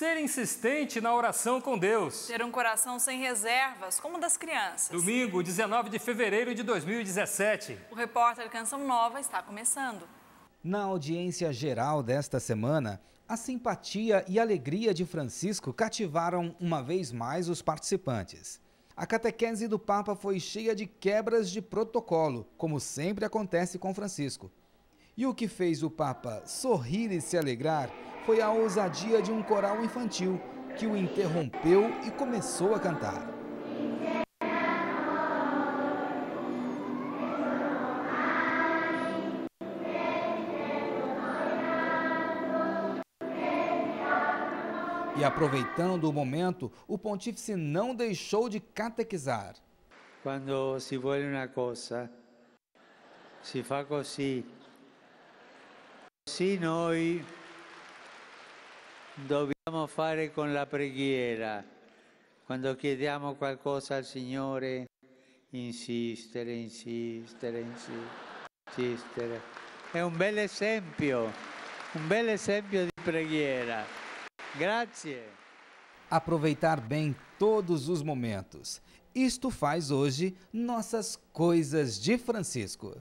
Ser insistente na oração com Deus. Ter um coração sem reservas, como o das crianças. Domingo, 19 de fevereiro de 2017. O repórter Canção Nova está começando. Na audiência geral desta semana, a simpatia e alegria de Francisco cativaram uma vez mais os participantes. A catequese do Papa foi cheia de quebras de protocolo, como sempre acontece com Francisco. E o que fez o Papa sorrir e se alegrar foi a ousadia de um coral infantil, que o interrompeu e começou a cantar. E aproveitando o momento, o pontífice não deixou de catequizar. Quando si vuole una cosa, si fa così. Così noi dobbiamo fare con la preghiera. Quando chiediamo qualcosa al Signore, insistere, insistere, insistere. È un bel esempio di preghiera. Grazie. Aproveitar bem todos os momentos. Isto faz hoje nossas coisas de Francisco.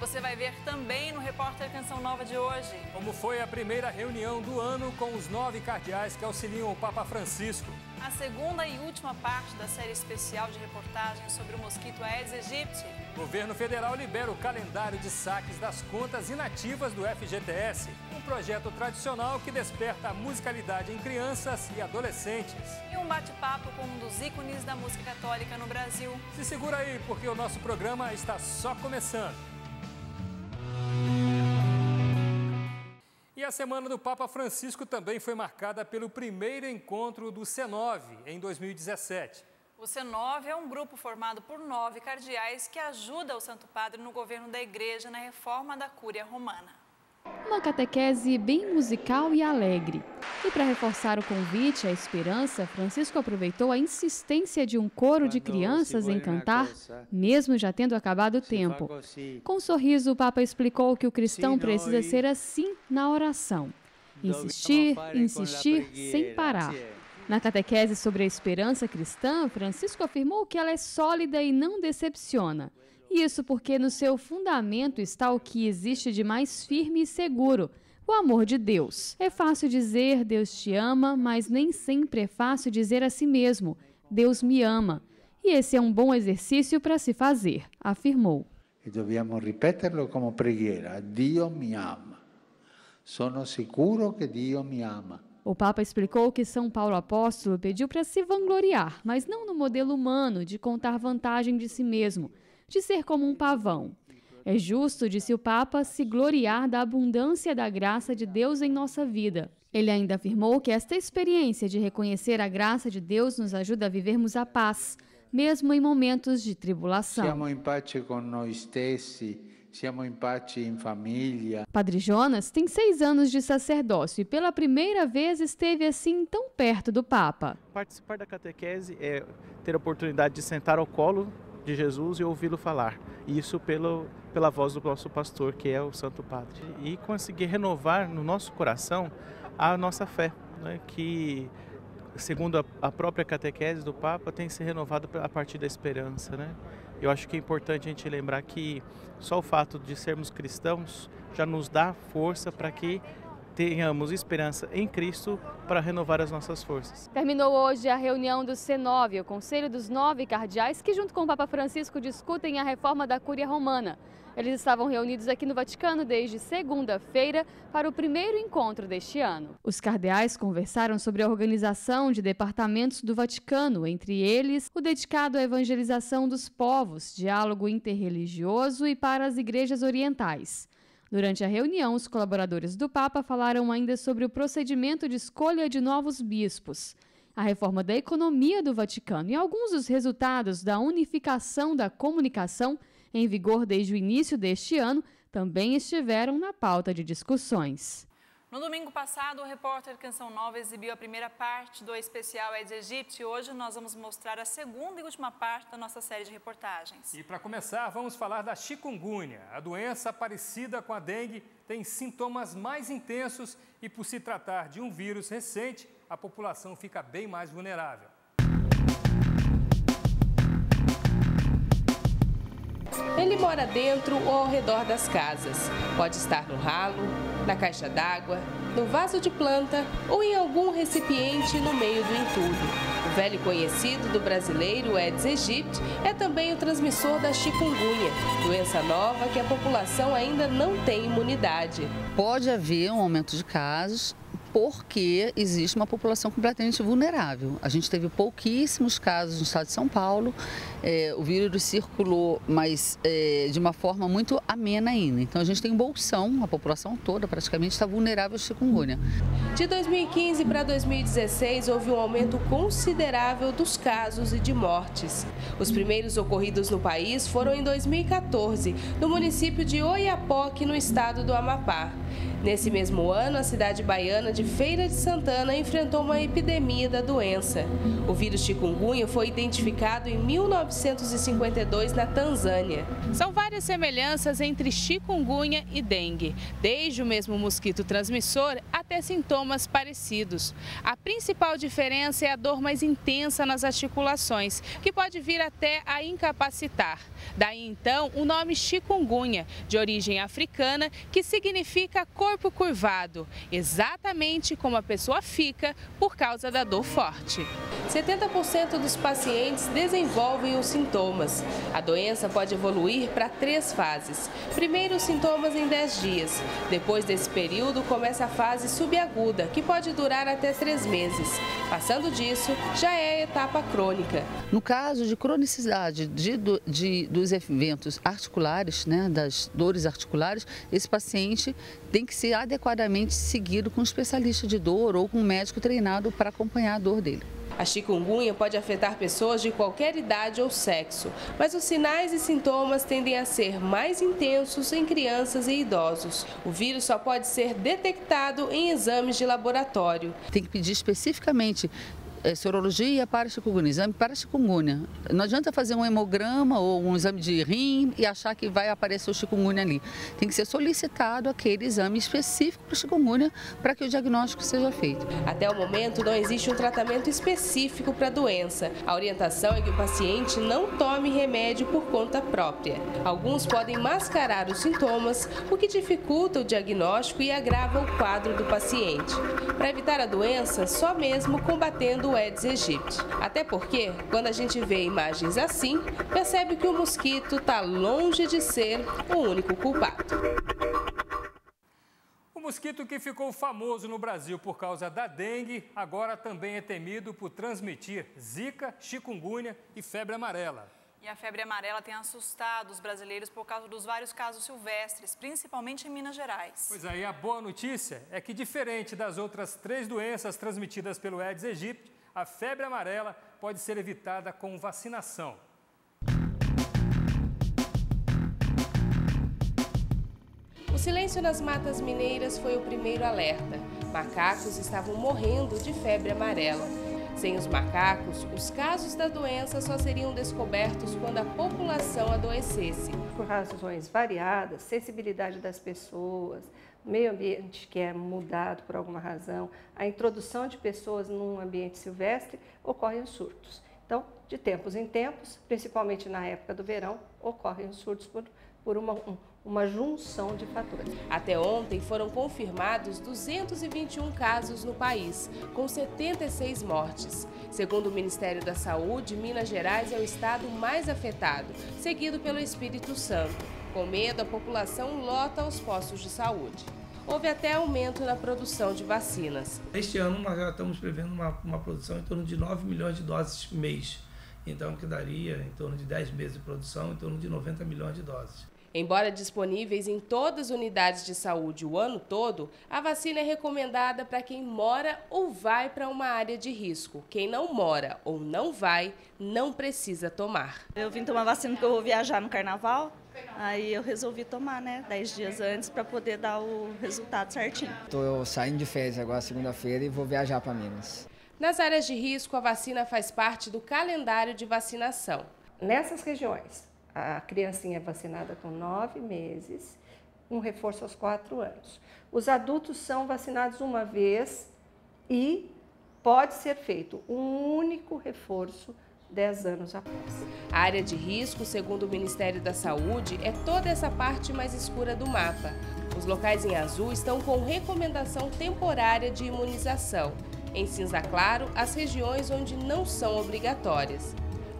Você vai ver também no repórter Canção Nova de hoje. Como foi a primeira reunião do ano com os 9 cardeais que auxiliam o Papa Francisco. A segunda e última parte da série especial de reportagens sobre o mosquito Aedes aegypti. O governo federal libera o calendário de saques das contas inativas do FGTS, um projeto tradicional que desperta a musicalidade em crianças e adolescentes. E um bate-papo com um dos ícones da música católica no Brasil. Se segura aí, porque o nosso programa está só começando. E a Semana do Papa Francisco também foi marcada pelo primeiro encontro do C9 em 2017. O C9 é um grupo formado por 9 cardeais que ajuda o Santo Padre no governo da Igreja na reforma da Cúria Romana. Uma catequese bem musical e alegre. E para reforçar o convite à esperança, Francisco aproveitou a insistência de um coro de crianças em cantar, mesmo já tendo acabado o tempo. Com um sorriso, o Papa explicou que o cristão precisa ser assim na oração. Insistir, insistir sem parar. Na catequese sobre a esperança cristã, Francisco afirmou que ela é sólida e não decepciona. Isso porque no seu fundamento está o que existe de mais firme e seguro, o amor de Deus. É fácil dizer Deus te ama, mas nem sempre é fácil dizer a si mesmo Deus me ama. E esse é um bom exercício para se fazer, afirmou. E dobbiamo ripeterlo como preghiera. Dio me ama. Sono sicuro che Dio me ama. O Papa explicou que São Paulo Apóstolo pediu para se vangloriar, mas não no modelo humano de contar vantagem de si mesmo, de ser como um pavão. É justo, disse o Papa, se gloriar da abundância da graça de Deus em nossa vida. Ele ainda afirmou que esta experiência de reconhecer a graça de Deus nos ajuda a vivermos a paz, mesmo em momentos de tribulação. Siamo in pace con noi stessi, siamo in pace in famiglia. Padre Jonas tem 6 anos de sacerdócio e pela primeira vez esteve assim tão perto do Papa. Participar da catequese é ter a oportunidade de sentar ao colo de Jesus e ouvi-lo falar. Isso pela voz do nosso pastor, que é o Santo Padre. E conseguir renovar no nosso coração a nossa fé, né, que, segundo a própria catequese do Papa, tem que ser renovada a partir da esperança, né? Eu acho que é importante a gente lembrar que só o fato de sermos cristãos já nos dá força para que tenhamos esperança em Cristo para renovar as nossas forças. Terminou hoje a reunião do C9, o Conselho dos 9 cardeais, que junto com o Papa Francisco discutem a reforma da Cúria Romana. Eles estavam reunidos aqui no Vaticano desde segunda-feira para o primeiro encontro deste ano. Os cardeais conversaram sobre a organização de departamentos do Vaticano, entre eles o dedicado à evangelização dos povos, diálogo interreligioso e para as igrejas orientais. Durante a reunião, os colaboradores do Papa falaram ainda sobre o procedimento de escolha de novos bispos, a reforma da economia do Vaticano e alguns dos resultados da unificação da comunicação em vigor desde o início deste ano também estiveram na pauta de discussões. No domingo passado, o repórter Canção Nova exibiu a primeira parte do especial Aedes aegypti. Hoje nós vamos mostrar a segunda e última parte da nossa série de reportagens. E para começar, vamos falar da chikungunya. A doença parecida com a dengue tem sintomas mais intensos e, por se tratar de um vírus recente, a população fica bem mais vulnerável. Ele mora dentro ou ao redor das casas. Pode estar no ralo, na caixa d'água, no vaso de planta ou em algum recipiente no meio do entulho. O velho conhecido do brasileiro Aedes aegypti é também o transmissor da chikungunya, doença nova que a população ainda não tem imunidade. Pode haver um aumento de casos, porque existe uma população completamente vulnerável. A gente teve pouquíssimos casos no estado de São Paulo, o vírus circulou, mas de uma forma muito amena ainda. Então a gente tem bolsão, a população toda praticamente está vulnerável ao chikungunya. De 2015 para 2016 houve um aumento considerável dos casos e de mortes. Os primeiros ocorridos no país foram em 2014, no município de Oiapoque, no estado do Amapá. Nesse mesmo ano, a cidade baiana de Feira de Santana enfrentou uma epidemia da doença. O vírus chikungunya foi identificado em 1952 na Tanzânia. São várias semelhanças entre chikungunya e dengue, desde o mesmo mosquito transmissor até sintomas parecidos. A principal diferença é a dor mais intensa nas articulações, que pode vir até a incapacitar. Daí então o nome chikungunya, de origem africana, que significa corpo curvado, exatamente como a pessoa fica por causa da dor forte. 70% dos pacientes desenvolvem os sintomas. A doença pode evoluir para 3 fases. Primeiro, os sintomas em 10 dias. Depois desse período, começa a fase subaguda, que pode durar até 3 meses. Passando disso, já é a etapa crônica. No caso de cronicidade dos eventos articulares, das dores articulares, esse paciente tem que ser adequadamente seguido com um especialista de dor ou com um médico treinado para acompanhar a dor dele. A chikungunya pode afetar pessoas de qualquer idade ou sexo, mas os sinais e sintomas tendem a ser mais intensos em crianças e idosos. O vírus só pode ser detectado em exames de laboratório. Tem que pedir especificamente sorologia para chikungunya, exame para chikungunya. Não adianta fazer um hemograma ou um exame de rim e achar que vai aparecer o chikungunya ali. Tem que ser solicitado aquele exame específico para chikungunya para que o diagnóstico seja feito. Até o momento não existe um tratamento específico para a doença. A orientação é que o paciente não tome remédio por conta própria. Alguns podem mascarar os sintomas, o que dificulta o diagnóstico e agrava o quadro do paciente. Para evitar a doença, só mesmo combatendo o Aedes aegypti. Até porque, quando a gente vê imagens assim, percebe que o mosquito está longe de ser o único culpado. O mosquito que ficou famoso no Brasil por causa da dengue, agora também é temido por transmitir zika, chikungunya e febre amarela. E a febre amarela tem assustado os brasileiros por causa dos vários casos silvestres, principalmente em Minas Gerais. Pois aí, a boa notícia é que, diferente das outras 3 doenças transmitidas pelo Aedes aegypti, a febre amarela pode ser evitada com vacinação. O silêncio nas matas mineiras foi o primeiro alerta. Macacos estavam morrendo de febre amarela. Sem os macacos, os casos da doença só seriam descobertos quando a população adoecesse. Por razões variadas, sensibilidade das pessoas, meio ambiente que é mudado por alguma razão, a introdução de pessoas num ambiente silvestre, ocorrem os surtos. Então, de tempos em tempos, principalmente na época do verão, ocorrem os surtos por uma junção de fatores. Até ontem foram confirmados 221 casos no país, com 76 mortes. Segundo o Ministério da Saúde, Minas Gerais é o estado mais afetado, seguido pelo Espírito Santo. Com medo, a população lota os postos de saúde. Houve até aumento na produção de vacinas. Este ano nós já estamos prevendo uma produção em torno de 9 milhões de doses mês. Então, que daria em torno de 10 meses de produção, em torno de 90 milhões de doses. Embora disponíveis em todas as unidades de saúde o ano todo, a vacina é recomendada para quem mora ou vai para uma área de risco. Quem não mora ou não vai, não precisa tomar. Eu vim tomar vacina porque eu vou viajar no carnaval, aí eu resolvi tomar, 10 dias antes para poder dar o resultado certinho. Estou saindo de férias agora segunda-feira e vou viajar para Minas. Nas áreas de risco, a vacina faz parte do calendário de vacinação. Nessas regiões, a criancinha é vacinada com 9 meses, um reforço aos 4 anos. Os adultos são vacinados uma vez e pode ser feito um único reforço 10 anos após. A área de risco, segundo o Ministério da Saúde, é toda essa parte mais escura do mapa. Os locais em azul estão com recomendação temporária de imunização. Em cinza claro, as regiões onde não são obrigatórias.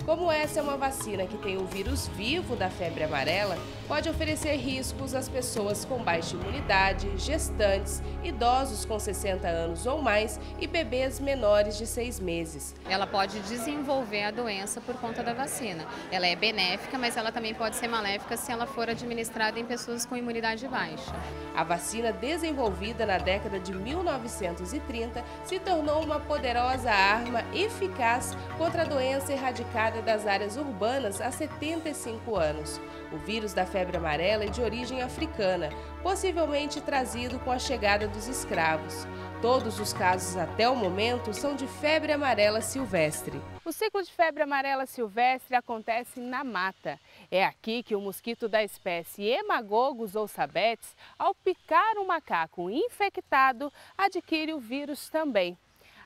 Como essa é uma vacina que tem o vírus vivo da febre amarela, pode oferecer riscos às pessoas com baixa imunidade, gestantes, idosos com 60 anos ou mais e bebês menores de 6 meses. Ela pode desenvolver a doença por conta da vacina. Ela é benéfica, mas ela também pode ser maléfica se ela for administrada em pessoas com imunidade baixa. A vacina desenvolvida na década de 1930 se tornou uma poderosa arma eficaz contra a doença erradicada das áreas urbanas há 75 anos. O vírus da febre amarela é de origem africana, possivelmente trazido com a chegada dos escravos. Todos os casos até o momento são de febre amarela silvestre. O ciclo de febre amarela silvestre acontece na mata. É aqui que o mosquito da espécie Haemococcus ou sabetes, ao picar um macaco infectado, adquire o vírus também.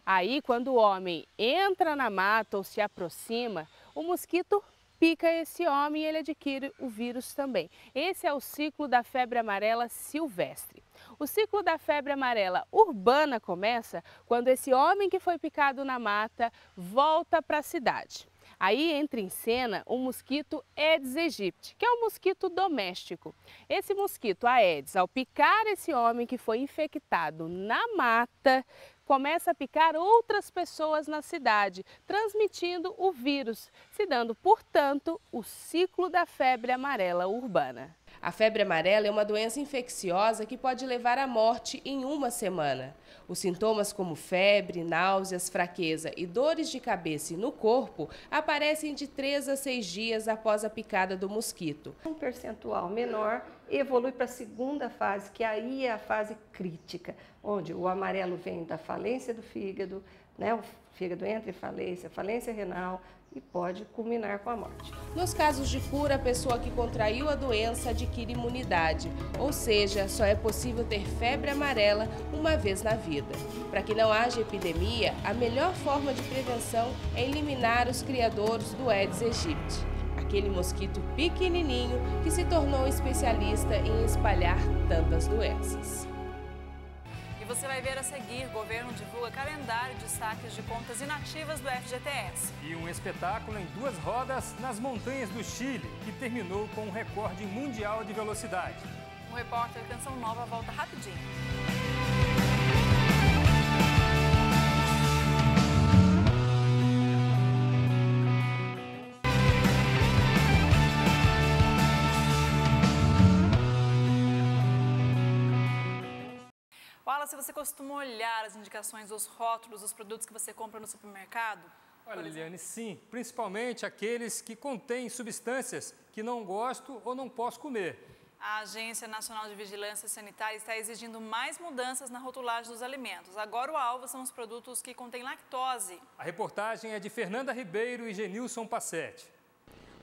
Aí, quando o homem entra na mata ou se aproxima, o mosquito pica esse homem e ele adquire o vírus também. Esse é o ciclo da febre amarela silvestre. O ciclo da febre amarela urbana começa quando esse homem que foi picado na mata volta para a cidade. Aí entra em cena o mosquito Aedes aegypti, que é um mosquito doméstico. Esse mosquito Aedes, ao picar esse homem que foi infectado na mata, começa a picar outras pessoas na cidade, transmitindo o vírus, se dando, portanto, o ciclo da febre amarela urbana. A febre amarela é uma doença infecciosa que pode levar à morte em uma semana. Os sintomas como febre, náuseas, fraqueza e dores de cabeça e no corpo aparecem de 3 a 6 dias após a picada do mosquito. Um percentual menor evolui para a segunda fase, que aí é a fase crítica, onde o amarelo vem da falência do fígado, né? O fígado entra em falência, falência renal, e pode culminar com a morte. Nos casos de cura, a pessoa que contraiu a doença adquire imunidade, ou seja, só é possível ter febre amarela uma vez na vida. Para que não haja epidemia, a melhor forma de prevenção é eliminar os criadores do Aedes aegypti, aquele mosquito pequenininho que se tornou especialista em espalhar tantas doenças. E você vai ver a seguir, o governo divulga calendário de saques de contas inativas do FGTS. E um espetáculo em 2 rodas nas montanhas do Chile, que terminou com um recorde mundial de velocidade. O repórter Canção Nova volta rapidinho. Se você costuma olhar as indicações dos rótulos dos produtos que você compra no supermercado? Olha, Liliane, sim, principalmente aqueles que contêm substâncias que não gosto ou não posso comer. A Agência Nacional de Vigilância Sanitária está exigindo mais mudanças na rotulagem dos alimentos. Agora o alvo são os produtos que contêm lactose. A reportagem é de Fernanda Ribeiro e Genilson Passetti.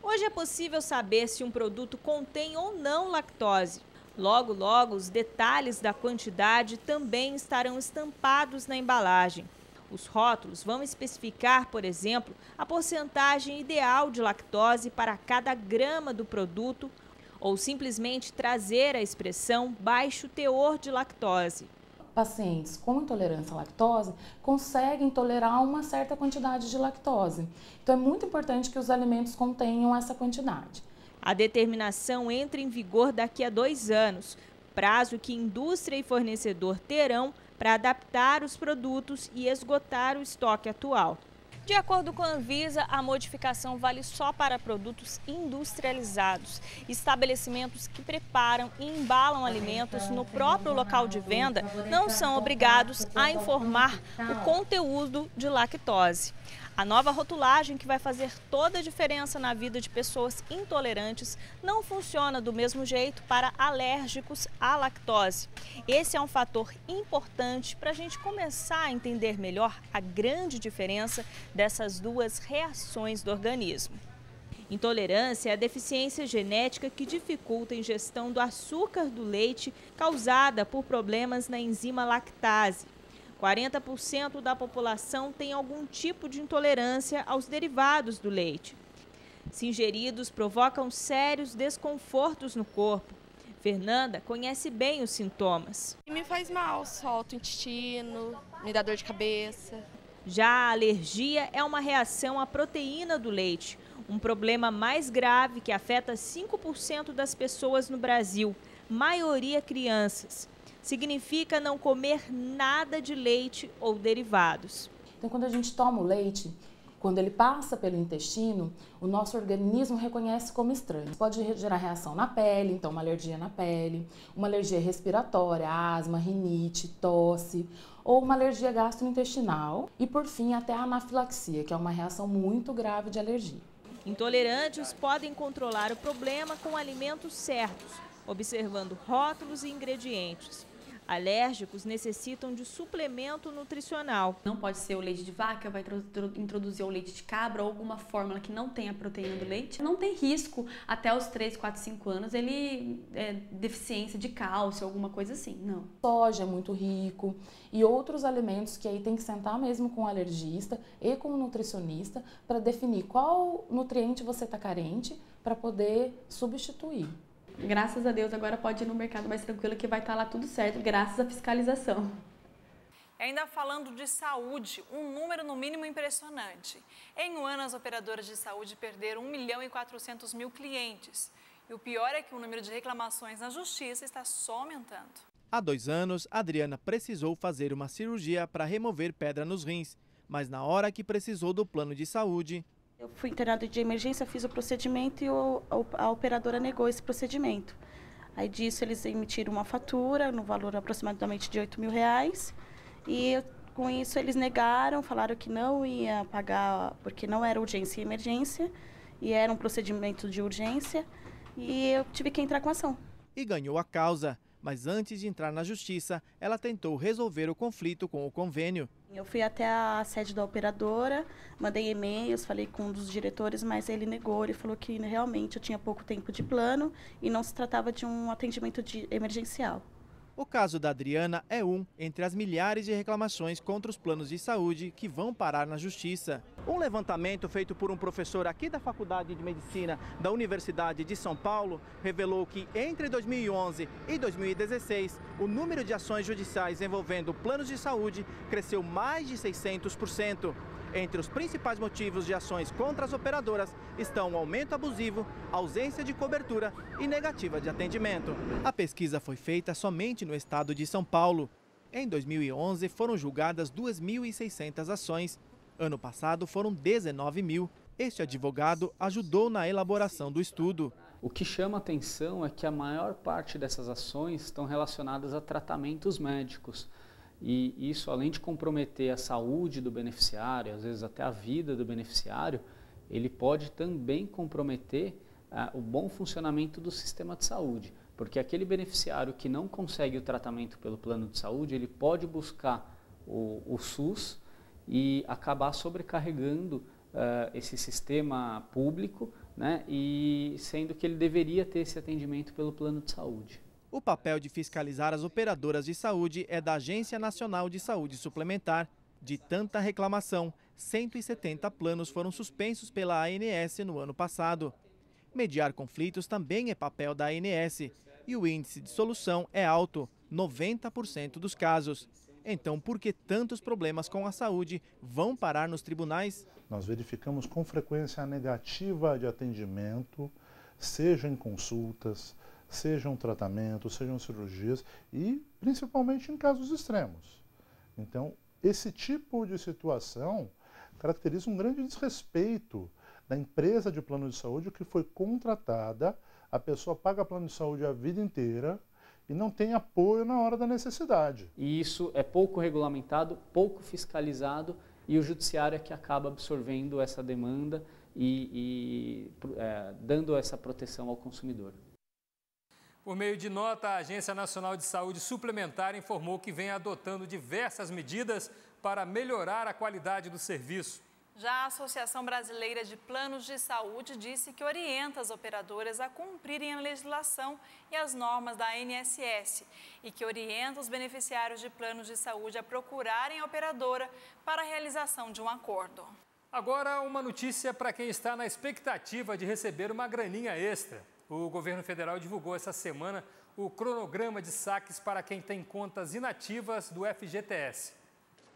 Hoje é possível saber se um produto contém ou não lactose. Logo, logo, os detalhes da quantidade também estarão estampados na embalagem. Os rótulos vão especificar, por exemplo, a porcentagem ideal de lactose para cada grama do produto ou simplesmente trazer a expressão baixo teor de lactose. Pacientes com intolerância à lactose conseguem tolerar uma certa quantidade de lactose. Então é muito importante que os alimentos contenham essa quantidade. A determinação entra em vigor daqui a 2 anos, prazo que indústria e fornecedor terão para adaptar os produtos e esgotar o estoque atual. De acordo com a Anvisa, a modificação vale só para produtos industrializados. Estabelecimentos que preparam e embalam alimentos no próprio local de venda não são obrigados a informar o conteúdo de lactose. A nova rotulagem, que vai fazer toda a diferença na vida de pessoas intolerantes, não funciona do mesmo jeito para alérgicos à lactose. Esse é um fator importante para a gente começar a entender melhor a grande diferença dessas duas reações do organismo. Intolerância é a deficiência genética que dificulta a ingestão do açúcar do leite causada por problemas na enzima lactase. 40% da população tem algum tipo de intolerância aos derivados do leite. Se ingeridos, provocam sérios desconfortos no corpo. Fernanda conhece bem os sintomas. Me faz mal, solta o intestino, me dá dor de cabeça. Já a alergia é uma reação à proteína do leite, um problema mais grave que afeta 5% das pessoas no Brasil, maioria crianças. Significa não comer nada de leite ou derivados. Então, quando a gente toma o leite, quando ele passa pelo intestino, o nosso organismo reconhece como estranho. Pode gerar reação na pele, então uma alergia na pele, uma alergia respiratória, asma, rinite, tosse, ou uma alergia gastrointestinal e, por fim, até a anafilaxia, que é uma reação muito grave de alergia. Intolerantes podem controlar o problema com alimentos certos, observando rótulos e ingredientes. Alérgicos necessitam de suplemento nutricional. Não pode ser o leite de vaca, vai introduzir o leite de cabra ou alguma fórmula que não tenha a proteína do leite. Não tem risco até os 3, 4, 5 anos ele deficiência de cálcio, alguma coisa assim, não. Soja é muito rico e outros alimentos que aí tem que sentar mesmo com o alergista e com o nutricionista para definir qual nutriente você está carente para poder substituir. Graças a Deus, agora pode ir no mercado mais tranquilo que vai estar lá tudo certo, graças à fiscalização. Ainda falando de saúde, um número no mínimo impressionante. Em um ano, as operadoras de saúde perderam 1.400.000 clientes. E o pior é que o número de reclamações na justiça está só aumentando. Há 2 anos, Adriana precisou fazer uma cirurgia para remover pedra nos rins, mas na hora que precisou do plano de saúde... Eu fui internada de emergência, fiz o procedimento e a operadora negou esse procedimento. Aí disso eles emitiram uma fatura no valor aproximadamente de R$8.000 e com isso eles negaram, falaram que não ia pagar porque não era urgência e emergência e era um procedimento de urgência e eu tive que entrar com ação. E ganhou a causa, mas antes de entrar na justiça, ela tentou resolver o conflito com o convênio. Eu fui até a sede da operadora, mandei e-mails, falei com um dos diretores, mas ele negou, ele falou que realmente eu tinha pouco tempo de plano e não se tratava de um atendimento emergencial. O caso da Adriana é um entre as milhares de reclamações contra os planos de saúde que vão parar na justiça. Um levantamento feito por um professor aqui da Faculdade de Medicina da Universidade de São Paulo revelou que entre 2011 e 2016, o número de ações judiciais envolvendo planos de saúde cresceu mais de 600%. Entre os principais motivos de ações contra as operadoras estão o aumento abusivo, ausência de cobertura e negativa de atendimento. A pesquisa foi feita somente no estado de São Paulo. Em 2011, foram julgadas 2.600 ações. Ano passado, foram 19.000. Este advogado ajudou na elaboração do estudo. O que chama a atenção é que a maior parte dessas ações estão relacionadas a tratamentos médicos. E isso, além de comprometer a saúde do beneficiário, às vezes até a vida do beneficiário, ele pode também comprometer o bom funcionamento do sistema de saúde. Porque aquele beneficiário que não consegue o tratamento pelo plano de saúde, ele pode buscar o SUS e acabar sobrecarregando esse sistema público, né, e sendo que ele deveria ter esse atendimento pelo plano de saúde. O papel de fiscalizar as operadoras de saúde é da Agência Nacional de Saúde Suplementar. De tanta reclamação, 170 planos foram suspensos pela ANS no ano passado. Mediar conflitos também é papel da ANS e o índice de solução é alto, 90% dos casos. Então, por que tantos problemas com a saúde vão parar nos tribunais? Nós verificamos com frequência a negativa de atendimento, seja em consultas, sejam tratamentos, sejam cirurgias e principalmente em casos extremos. Então, esse tipo de situação caracteriza um grande desrespeito da empresa de plano de saúde que foi contratada, a pessoa paga plano de saúde a vida inteira e não tem apoio na hora da necessidade. E isso é pouco regulamentado, pouco fiscalizado e o judiciário é que acaba absorvendo essa demanda e dando essa proteção ao consumidor. Por meio de nota, a Agência Nacional de Saúde Suplementar informou que vem adotando diversas medidas para melhorar a qualidade do serviço. Já a Associação Brasileira de Planos de Saúde disse que orienta as operadoras a cumprirem a legislação e as normas da ANSS e que orienta os beneficiários de planos de saúde a procurarem a operadora para a realização de um acordo. Agora, uma notícia para quem está na expectativa de receber uma graninha extra. O governo federal divulgou essa semana o cronograma de saques para quem tem contas inativas do FGTS.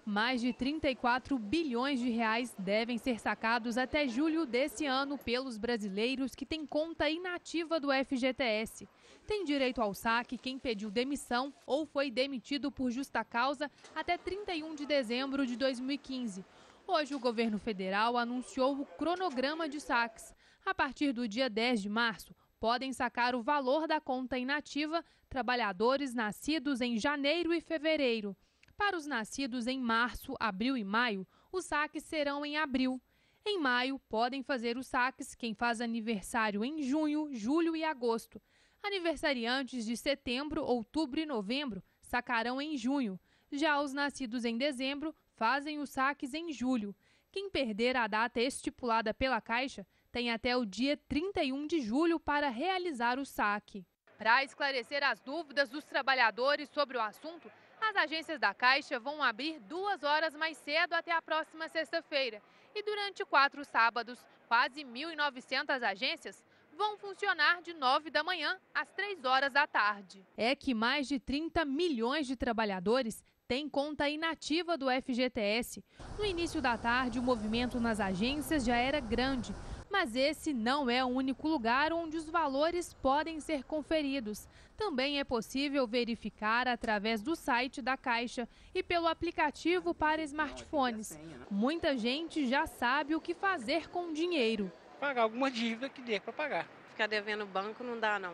Mais de 34 bilhões de reais devem ser sacados até julho desse ano pelos brasileiros que têm conta inativa do FGTS. Tem direito ao saque quem pediu demissão ou foi demitido por justa causa até 31 de dezembro de 2015. Hoje, o governo federal anunciou o cronograma de saques. A partir do dia 10 de março, podem sacar o valor da conta inativa trabalhadores nascidos em janeiro e fevereiro. Para os nascidos em março, abril e maio, os saques serão em abril. Em maio, podem fazer os saques quem faz aniversário em junho, julho e agosto. Aniversariantes de setembro, outubro e novembro sacarão em junho. Já os nascidos em dezembro fazem os saques em julho. Quem perder a data estipulada pela Caixa tem até o dia 31 de julho para realizar o saque. Para esclarecer as dúvidas dos trabalhadores sobre o assunto, as agências da Caixa vão abrir 2 horas mais cedo até a próxima sexta-feira. E durante 4 sábados, quase 1.900 agências vão funcionar de 9 da manhã às 3 horas da tarde. É que mais de 30 milhões de trabalhadores têm conta inativa do FGTS. No início da tarde, o movimento nas agências já era grande. Mas esse não é o único lugar onde os valores podem ser conferidos. Também é possível verificar através do site da Caixa e pelo aplicativo para smartphones. Muita gente já sabe o que fazer com o dinheiro. Pagar alguma dívida que dê para pagar. Ficar devendo banco não dá, não.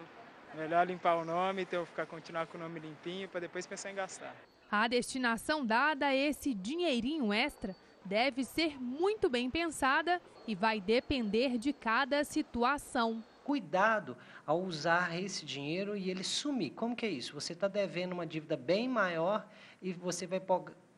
Melhor limpar o nome, então continuar com o nome limpinho para depois pensar em gastar. A destinação dada a esse dinheirinho extra deve ser muito bem pensada e vai depender de cada situação. Cuidado ao usar esse dinheiro e ele sumir. Como que é isso? Você está devendo uma dívida bem maior e você vai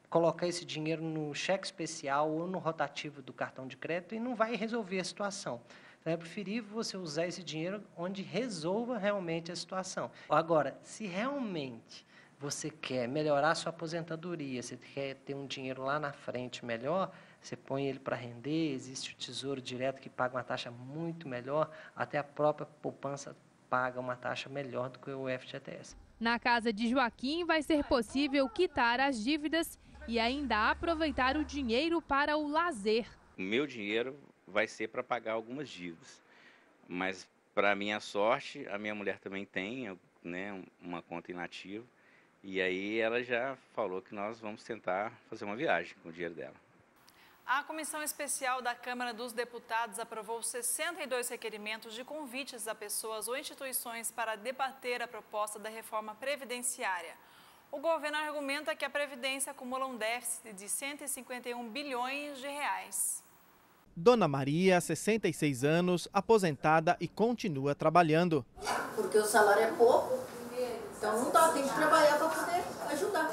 colocar esse dinheiro no cheque especial ou no rotativo do cartão de crédito e não vai resolver a situação. Então é preferível você usar esse dinheiro onde resolva realmente a situação. Agora, se realmente você quer melhorar a sua aposentadoria, você quer ter um dinheiro lá na frente melhor, você põe ele para render, existe o Tesouro Direto que paga uma taxa muito melhor, até a própria poupança paga uma taxa melhor do que o FGTS. Na casa de Joaquim vai ser possível quitar as dívidas e ainda aproveitar o dinheiro para o lazer. O meu dinheiro vai ser para pagar algumas dívidas, mas para minha sorte, a minha mulher também tem, né, uma conta inativa. E aí ela já falou que nós vamos tentar fazer uma viagem com o dinheiro dela. A Comissão Especial da Câmara dos Deputados aprovou 62 requerimentos de convites a pessoas ou instituições para debater a proposta da reforma previdenciária. O governo argumenta que a Previdência acumula um déficit de 151 bilhões de reais. Dona Maria, 66 anos, aposentada e continua trabalhando. Porque o salário é pouco. Então não dá, tem que trabalhar para poder ajudar.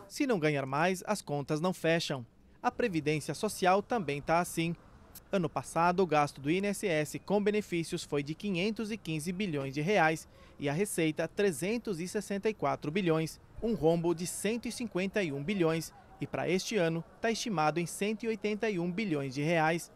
Se não ganhar mais, as contas não fecham. A Previdência Social também está assim. Ano passado, o gasto do INSS com benefícios foi de 515 bilhões de reais e a receita 364 bilhões, um rombo de 151 bilhões. E para este ano, está estimado em 181 bilhões de reais.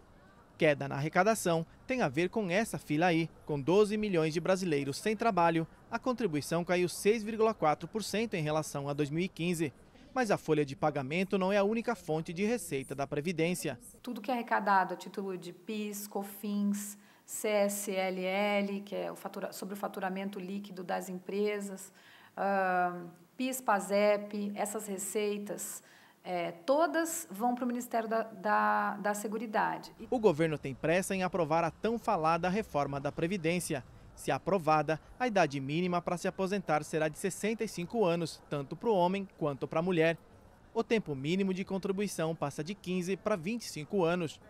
Queda na arrecadação tem a ver com essa fila aí. Com 12 milhões de brasileiros sem trabalho, a contribuição caiu 6,4% em relação a 2015. Mas a folha de pagamento não é a única fonte de receita da Previdência. Tudo que é arrecadado a título de PIS, COFINS, CSLL, que é sobre o faturamento líquido das empresas, PIS, PASEP, essas receitas, todas vão para o Ministério da Seguridade. O governo tem pressa em aprovar a tão falada reforma da Previdência. Se aprovada, a idade mínima para se aposentar será de 65 anos, tanto para o homem quanto para a mulher. O tempo mínimo de contribuição passa de 15 para 25 anos.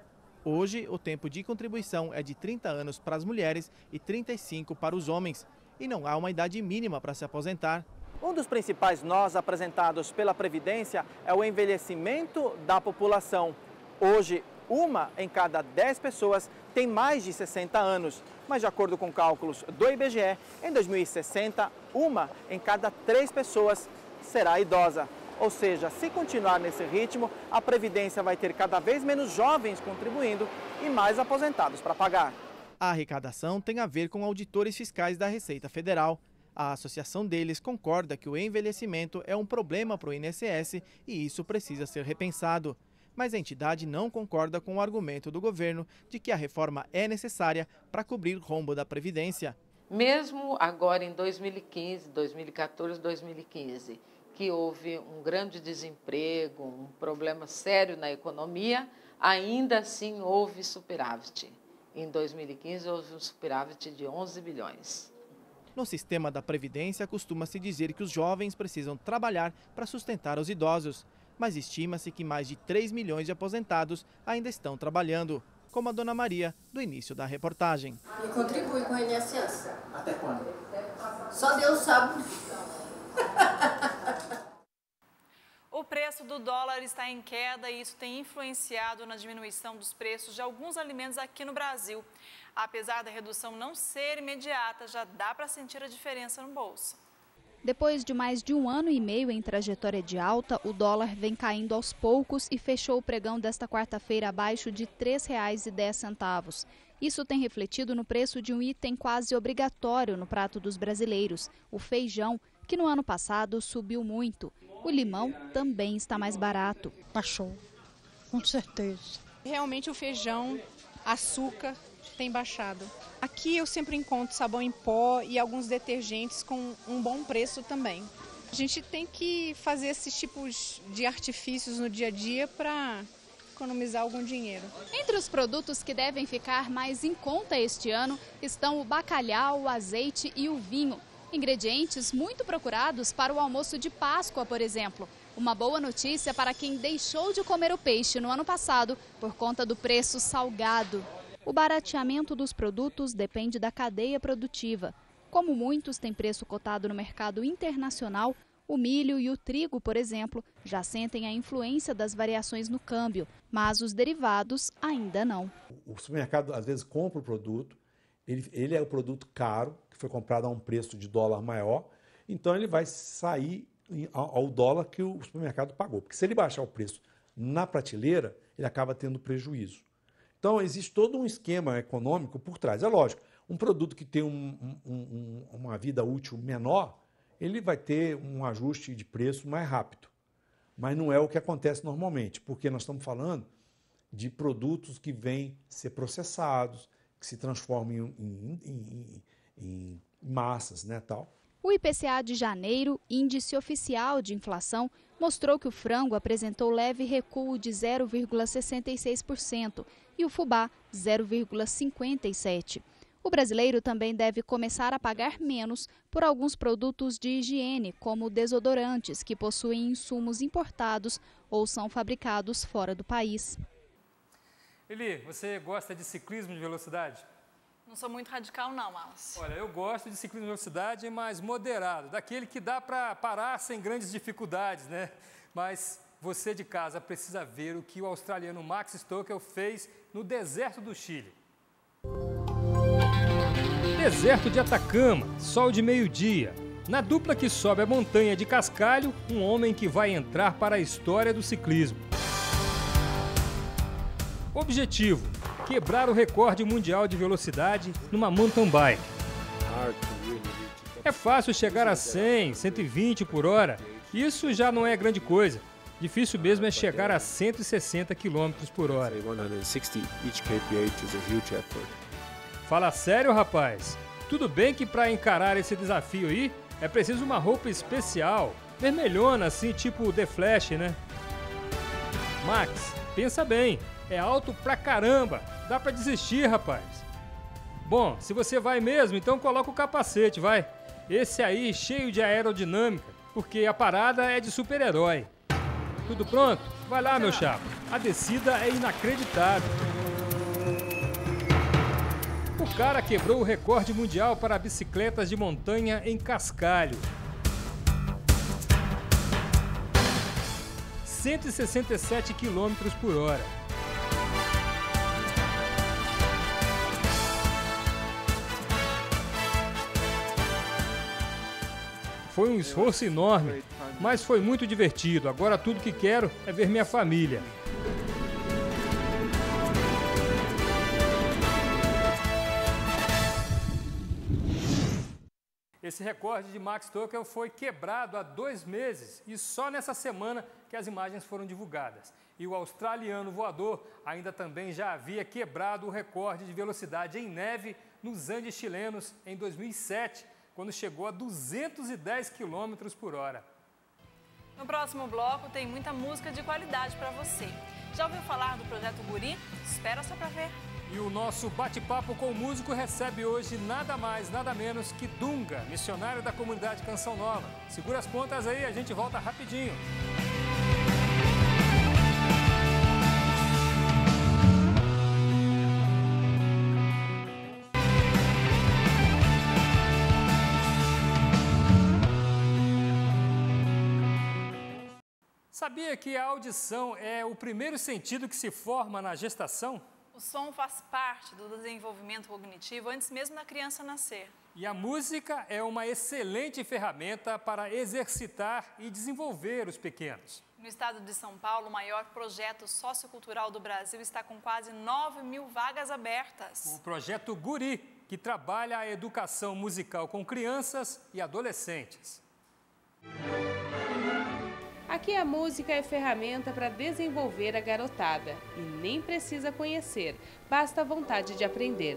Hoje, o tempo de contribuição é de 30 anos para as mulheres e 35 para os homens. E não há uma idade mínima para se aposentar. Um dos principais nós apresentados pela Previdência é o envelhecimento da população. Hoje, uma em cada 10 pessoas tem mais de 60 anos. Mas, de acordo com cálculos do IBGE, em 2060, uma em cada 3 pessoas será idosa. Ou seja, se continuar nesse ritmo, a Previdência vai ter cada vez menos jovens contribuindo e mais aposentados para pagar. A arrecadação tem a ver com auditores fiscais da Receita Federal. A associação deles concorda que o envelhecimento é um problema para o INSS e isso precisa ser repensado. Mas a entidade não concorda com o argumento do governo de que a reforma é necessária para cobrir o rombo da Previdência. Mesmo agora em 2015, 2014, 2015, que houve um grande desemprego, um problema sério na economia, ainda assim houve superávit. Em 2015 houve um superávit de 11 bilhões. No sistema da Previdência, costuma-se dizer que os jovens precisam trabalhar para sustentar os idosos, mas estima-se que mais de 3 milhões de aposentados ainda estão trabalhando, como a dona Maria, do início da reportagem. E contribui com o INSS. Até quando? Só Deus sabe. O preço do dólar está em queda e isso tem influenciado na diminuição dos preços de alguns alimentos aqui no Brasil. Apesar da redução não ser imediata, já dá para sentir a diferença no bolso. Depois de mais de 1 ano e meio em trajetória de alta, o dólar vem caindo aos poucos e fechou o pregão desta quarta-feira abaixo de R$ 3,10. Isso tem refletido no preço de um item quase obrigatório no prato dos brasileiros, o feijão, que no ano passado subiu muito. O limão também está mais barato. Baixou, com certeza. Realmente o feijão, açúcar tem baixado. Aqui eu sempre encontro sabão em pó e alguns detergentes com um bom preço também. A gente tem que fazer esses tipos de artifícios no dia a dia para economizar algum dinheiro. Entre os produtos que devem ficar mais em conta este ano estão o bacalhau, o azeite e o vinho. Ingredientes muito procurados para o almoço de Páscoa, por exemplo. Uma boa notícia para quem deixou de comer o peixe no ano passado por conta do preço salgado. O barateamento dos produtos depende da cadeia produtiva. Como muitos têm preço cotado no mercado internacional, o milho e o trigo, por exemplo, já sentem a influência das variações no câmbio, mas os derivados ainda não. O supermercado às vezes compra o produto, ele é o produto caro, que foi comprado a um preço de dólar maior, então ele vai sair ao dólar que o supermercado pagou. Porque se ele baixar o preço na prateleira, ele acaba tendo prejuízo. Então, existe todo um esquema econômico por trás. É lógico, um produto que tem uma vida útil menor, ele vai ter um ajuste de preço mais rápido. Mas não é o que acontece normalmente, porque nós estamos falando de produtos que vêm ser processados, que se transformam em massas, né, tal. O IPCA de janeiro, índice oficial de inflação, mostrou que o frango apresentou leve recuo de 0,66% e o fubá 0,57%. O brasileiro também deve começar a pagar menos por alguns produtos de higiene, como desodorantes, que possuem insumos importados ou são fabricados fora do país. Eli, você gosta de ciclismo de velocidade? Não sou muito radical não, Márcio. Olha, eu gosto de ciclismo de velocidade, mas moderado, daquele que dá para parar sem grandes dificuldades, né? Mas você de casa precisa ver o que o australiano Max Stokel fez no deserto do Chile. Deserto de Atacama, sol de meio-dia. Na dupla que sobe a montanha de Cascalho, um homem que vai entrar para a história do ciclismo. Objetivo: quebrar o recorde mundial de velocidade numa mountain bike. É fácil chegar a 100, 120 por hora. Isso já não é grande coisa. Difícil mesmo é chegar a 160 km por hora. Fala sério, rapaz. Tudo bem que para encarar esse desafio aí, é preciso uma roupa especial, vermelhona assim, tipo The Flash, né? Max, pensa bem, é alto pra caramba, dá pra desistir, rapaz. Bom, se você vai mesmo, então coloca o capacete, vai. Esse aí cheio de aerodinâmica, porque a parada é de super-herói. Tudo pronto? Vai lá, meu chapa. A descida é inacreditável. O cara quebrou o recorde mundial para bicicletas de montanha em Cascalho. 167 km por hora. foi um esforço enorme, mas foi muito divertido. Agora tudo que quero é ver minha família. Esse recorde de Max Tuchel foi quebrado há 2 meses e só nessa semana que as imagens foram divulgadas. E o australiano voador ainda também já havia quebrado o recorde de velocidade em neve nos Andes chilenos em 2007, quando chegou a 210 km por hora. No próximo bloco tem muita música de qualidade para você. Já ouviu falar do Projeto Guri? Espera só para ver. E o nosso bate-papo com o músico recebe hoje nada mais, nada menos que Dunga, missionário da comunidade Canção Nova. Segura as pontas aí, a gente volta rapidinho. Sabia que a audição é o primeiro sentido que se forma na gestação? O som faz parte do desenvolvimento cognitivo antes mesmo da criança nascer. E a música é uma excelente ferramenta para exercitar e desenvolver os pequenos. No estado de São Paulo, o maior projeto sociocultural do Brasil está com quase 9.000 vagas abertas. O projeto Guri, que trabalha a educação musical com crianças e adolescentes. Aqui a música é ferramenta para desenvolver a garotada e nem precisa conhecer, basta a vontade de aprender.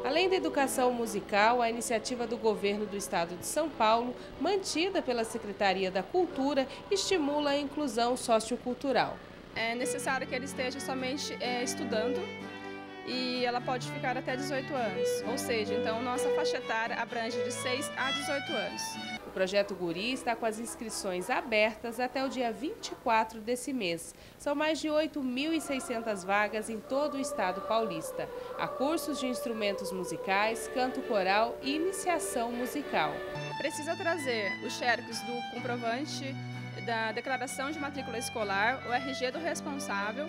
Além da educação musical, a iniciativa do governo do estado de São Paulo, mantida pela Secretaria da Cultura, estimula a inclusão sociocultural. É necessário que ele esteja somente estudando e ela pode ficar até 18 anos, ou seja, então nossa faixa etária abrange de 6 a 18 anos. O projeto Guri está com as inscrições abertas até o dia 24 desse mês. São mais de 8.600 vagas em todo o estado paulista. Há cursos de instrumentos musicais, canto coral e iniciação musical. Precisa trazer os xerox do comprovante da declaração de matrícula escolar, o RG do responsável,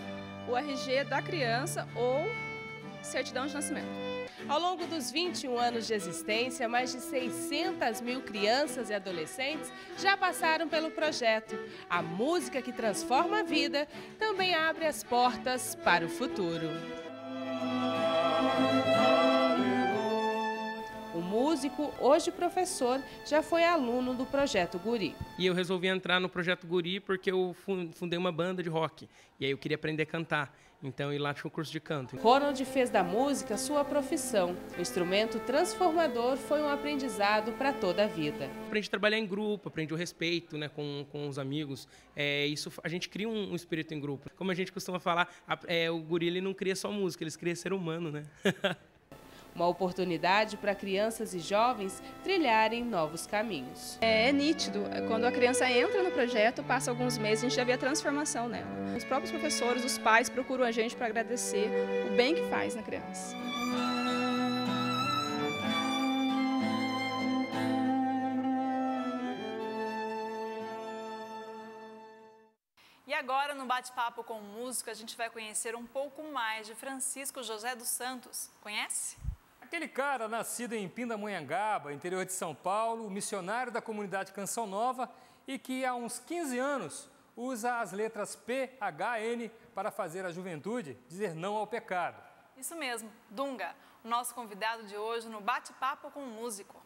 o RG da criança ou certidão de nascimento. Ao longo dos 21 anos de existência, mais de 600.000 crianças e adolescentes já passaram pelo projeto. A música que transforma a vida também abre as portas para o futuro. O músico, hoje professor, já foi aluno do Projeto Guri. E eu resolvi entrar no Projeto Guri porque eu fundei uma banda de rock. E aí eu queria aprender a cantar. Então, eu lá tinha um curso de canto. Ronald fez da música sua profissão. O instrumento transformador foi um aprendizado para toda a vida. Aprendi a trabalhar em grupo, aprendi o respeito, né, com os amigos. Isso, a gente cria um espírito em grupo. Como a gente costuma falar, o Guri ele não cria só música, ele cria ser humano, né? Uma oportunidade para crianças e jovens trilharem novos caminhos. É nítido, quando a criança entra no projeto, passa alguns meses, a gente já vê a transformação nela. Os próprios professores, os pais procuram a gente para agradecer o bem que faz na criança. E agora, no bate-papo com o músico, a gente vai conhecer um pouco mais de Francisco José dos Santos. Conhece? Aquele cara nascido em Pindamonhangaba, interior de São Paulo, missionário da comunidade Canção Nova e que há uns 15 anos usa as letras PHN para fazer a juventude dizer não ao pecado. Isso mesmo, Dunga, o nosso convidado de hoje no Bate-Papo com o Músico.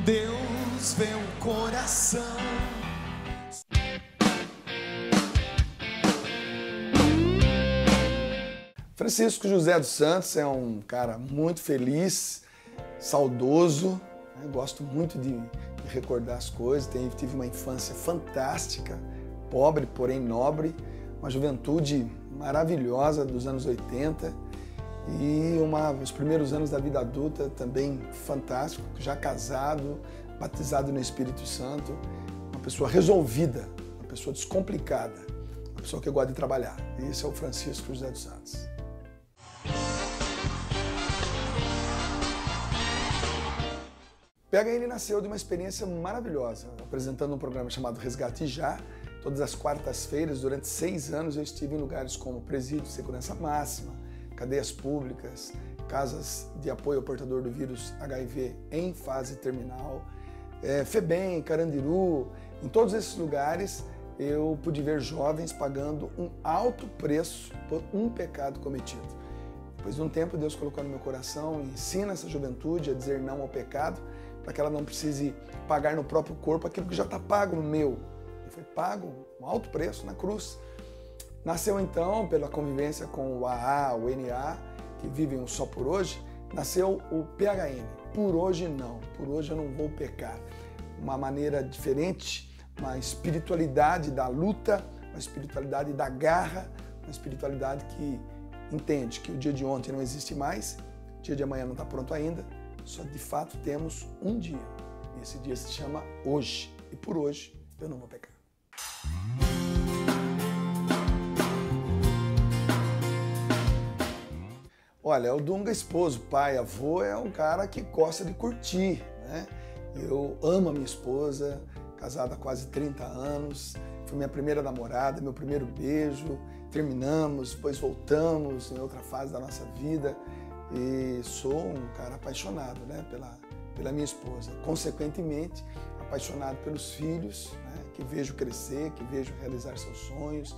Deus vê o coração. Francisco José dos Santos é um cara muito feliz, saudoso, né? Gosto muito de recordar as coisas, tive uma infância fantástica, pobre, porém nobre, uma juventude maravilhosa dos anos 80 e os primeiros anos da vida adulta também fantástico, já casado, batizado no Espírito Santo, uma pessoa resolvida, uma pessoa descomplicada, uma pessoa que gosta de trabalhar. E esse é o Francisco José dos Santos. PHN nasceu de uma experiência maravilhosa, apresentando um programa chamado Resgate Já. Todas as quartas-feiras, durante 6 anos, eu estive em lugares como presídio de segurança máxima, cadeias públicas, casas de apoio ao portador do vírus HIV em fase terminal, FEBEM, Carandiru, em todos esses lugares eu pude ver jovens pagando um alto preço por um pecado cometido. Depois de um tempo, Deus colocou no meu coração, ensina essa juventude a dizer não ao pecado, para que ela não precise pagar no próprio corpo aquilo que já está pago no meu. E foi pago um alto preço na cruz. Nasceu então, pela convivência com o AA, o NA, que vivem o Só Por Hoje, nasceu o PHN, Por Hoje Não, por hoje eu não vou pecar. Uma maneira diferente, uma espiritualidade da luta, uma espiritualidade da garra, uma espiritualidade que entende que o dia de ontem não existe mais, o dia de amanhã não está pronto ainda, só de fato temos um dia. E esse dia se chama hoje, e por hoje eu não vou pecar. Olha, o Dunga, esposo, pai, avô, é um cara que gosta de curtir, né? Eu amo a minha esposa, casada há quase 30 anos, foi minha primeira namorada, meu primeiro beijo, terminamos, depois voltamos em outra fase da nossa vida e sou um cara apaixonado, né, pela minha esposa. Consequentemente, apaixonado pelos filhos, né, que vejo crescer, que vejo realizar seus sonhos,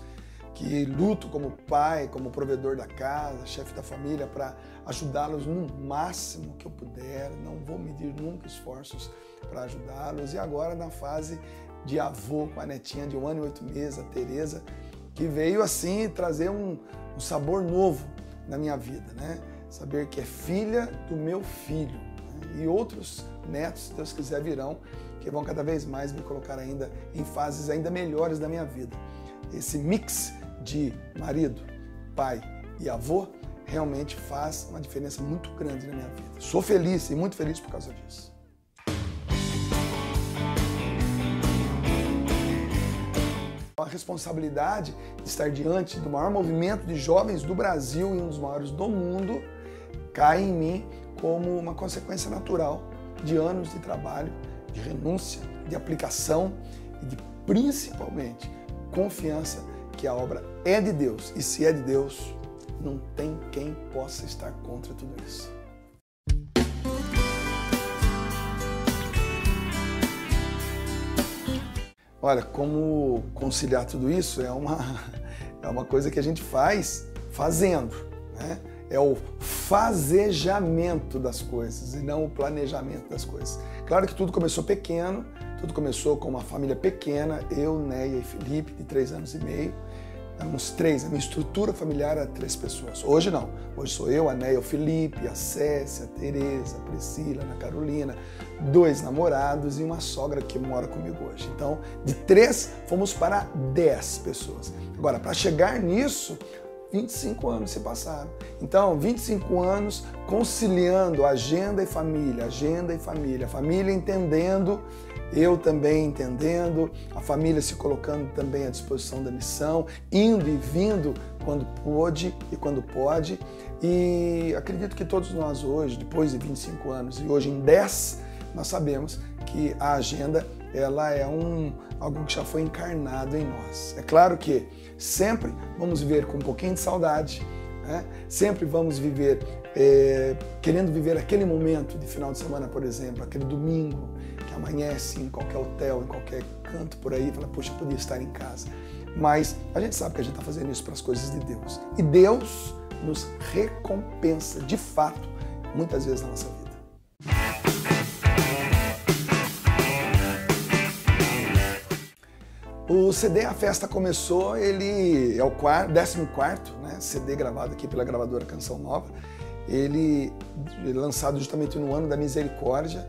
que luto como pai, como provedor da casa, chefe da família, para ajudá-los no máximo que eu puder. Não vou medir nunca esforços para ajudá-los. E agora na fase de avô com a netinha de 1 ano e 8 meses, a Tereza, que veio assim trazer um sabor novo na minha vida, né? Saber que é filha do meu filho, né? E outros netos, se Deus quiser, virão, que vão cada vez mais me colocar ainda em fases ainda melhores da minha vida. Esse mix de marido, pai e avô realmente faz uma diferença muito grande na minha vida. Sou feliz e muito feliz por causa disso. A responsabilidade de estar diante do maior movimento de jovens do Brasil e um dos maiores do mundo cai em mim como uma consequência natural de anos de trabalho, de renúncia, de aplicação e de, principalmente, confiança que a obra é de Deus. E se é de Deus, não tem quem possa estar contra tudo isso. Olha, como conciliar tudo isso é uma coisa que a gente faz fazendo, né? É o fazejamento das coisas e não o planejamento das coisas. Claro que tudo começou pequeno, tudo começou com uma família pequena, eu, Neia e Felipe, de 3 anos e meio. Éramos 3, a minha estrutura familiar era 3 pessoas. Hoje não, hoje sou eu, a Neia, o Felipe, a Cécia, a Tereza, a Priscila, a Ana Carolina, 2 namorados e uma sogra que mora comigo hoje. Então, de 3, fomos para 10 pessoas. Agora, para chegar nisso, 25 anos se passaram. Então, 25 anos conciliando agenda e família, a família entendendo, eu também entendendo, a família se colocando também à disposição da missão, indo e vindo quando pôde e quando pode. E acredito que todos nós hoje, depois de 25 anos e hoje em 10, nós sabemos que a agenda ela é algo que já foi encarnado em nós. É claro que sempre vamos viver com um pouquinho de saudade, né? Sempre vamos viver querendo viver aquele momento de final de semana, por exemplo, aquele domingo que amanhece em qualquer hotel, em qualquer canto por aí, fala, poxa, eu podia estar em casa. Mas a gente sabe que a gente está fazendo isso para as coisas de Deus. E Deus nos recompensa, de fato, muitas vezes na nossa vida. O CD A Festa Começou, ele é o 14º, né, CD gravado aqui pela gravadora Canção Nova. Ele é lançado justamente no ano da misericórdia,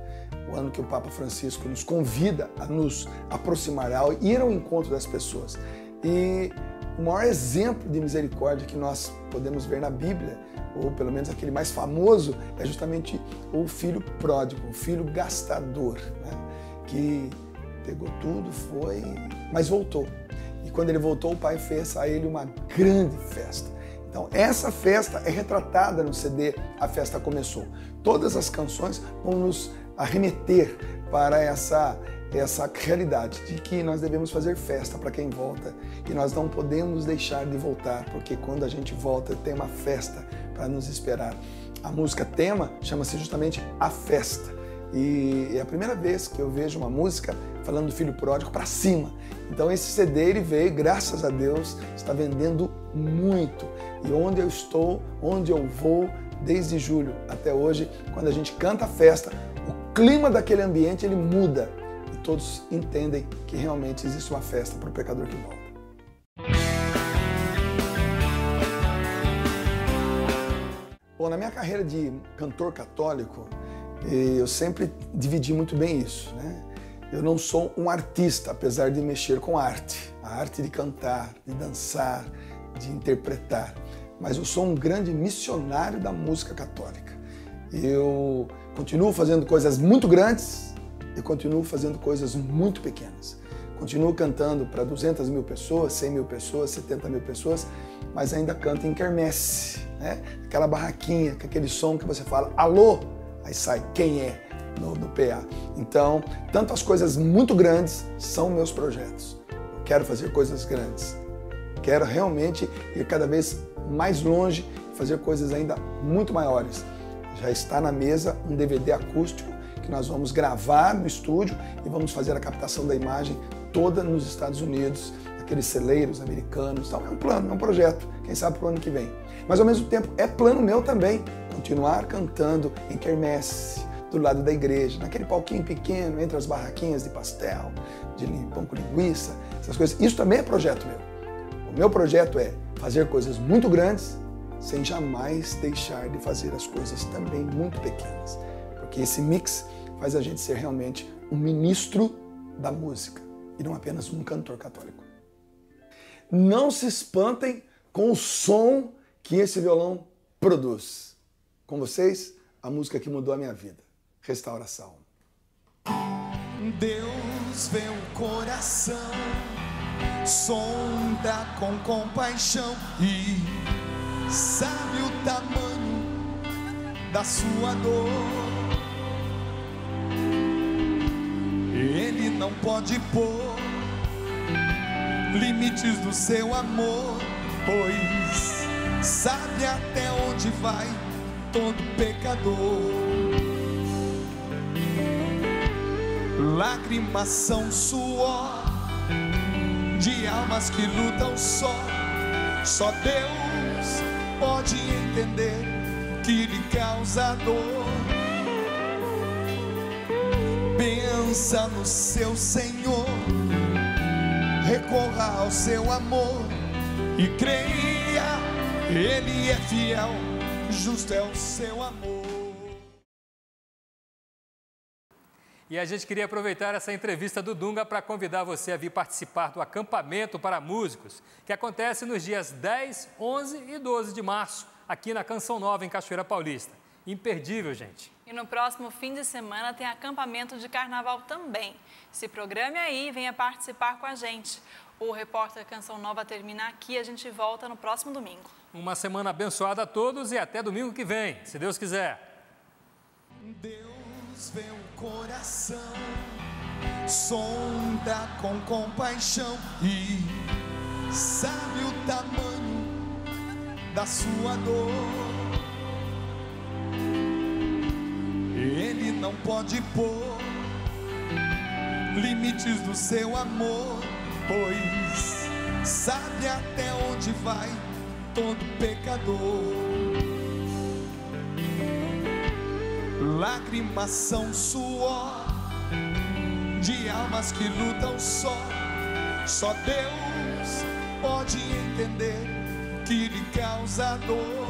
o ano que o Papa Francisco nos convida a nos aproximar, a ir ao encontro das pessoas. E o maior exemplo de misericórdia que nós podemos ver na Bíblia, ou pelo menos aquele mais famoso, é justamente o filho pródigo, o filho gastador, né, que pegou tudo, foi, mas voltou. E quando ele voltou, o pai fez a ele uma grande festa. Então, essa festa é retratada no CD A Festa Começou. Todas as canções vão nos arremeter para essa realidade de que nós devemos fazer festa para quem volta e nós não podemos deixar de voltar, porque quando a gente volta tem uma festa para nos esperar. A música tema chama-se justamente A Festa. E é a primeira vez que eu vejo uma música falando do filho pródigo para cima. Então esse CD ele veio, graças a Deus, está vendendo muito. E onde eu estou, onde eu vou, desde julho até hoje, quando a gente canta a festa, o clima daquele ambiente ele muda. E todos entendem que realmente existe uma festa para o pecador que volta. Bom, na minha carreira de cantor católico, eu sempre dividi muito bem isso, né? Eu não sou um artista, apesar de mexer com arte. A arte de cantar, de dançar, de interpretar. Mas eu sou um grande missionário da música católica. Eu continuo fazendo coisas muito grandes e continuo fazendo coisas muito pequenas. Continuo cantando para 200 mil pessoas, 100 mil pessoas, 70 mil pessoas, mas ainda canto em quermesse, né? Aquela barraquinha, com aquele som que você fala, alô, aí sai quem é no PA. Então, tanto as coisas muito grandes são meus projetos. Eu quero fazer coisas grandes. Quero realmente ir cada vez mais longe e fazer coisas ainda muito maiores. Já está na mesa um DVD acústico que nós vamos gravar no estúdio e vamos fazer a captação da imagem toda nos Estados Unidos, aqueles celeiros americanos. Então é um plano, é um projeto, quem sabe para o ano que vem. Mas ao mesmo tempo é plano meu também, continuar cantando em quermesse, do lado da igreja, naquele palquinho pequeno, entre as barraquinhas de pastel, de pão com linguiça, essas coisas. Isso também é projeto meu. O meu projeto é fazer coisas muito grandes, sem jamais deixar de fazer as coisas também muito pequenas. Porque esse mix faz a gente ser realmente um ministro da música e não apenas um cantor católico. Não se espantem com o som que esse violão produz. Com vocês, a música que mudou a minha vida, Restauração. Deus vê o coração, sonda com compaixão e sabe o tamanho da sua dor. Ele não pode pôr limites do seu amor, pois sabe até onde vai todo pecador. Lágrimas são suor de almas que lutam só. Só Deus pode entender que lhe causa dor. Pensa no seu Senhor, recorra ao seu amor e creia, Ele é fiel, justo é o seu amor. E a gente queria aproveitar essa entrevista do Dunga para convidar você a vir participar do acampamento para músicos, que acontece nos dias 10, 11 e 12 de março, aqui na Canção Nova, em Cachoeira Paulista. Imperdível, gente. E no próximo fim de semana tem acampamento de carnaval também. Se programe aí e venha participar com a gente. O Repórter Canção Nova termina aqui, a gente volta no próximo domingo. Uma semana abençoada a todos e até domingo que vem, se Deus quiser. Deus vê o coração, sonda com compaixão e sabe o tamanho da sua dor. Ele não pode pôr limites do seu amor, pois sabe até onde vai todo pecador. Lágrimas são suor de almas que lutam só. Só Deus pode entender que lhe causa dor.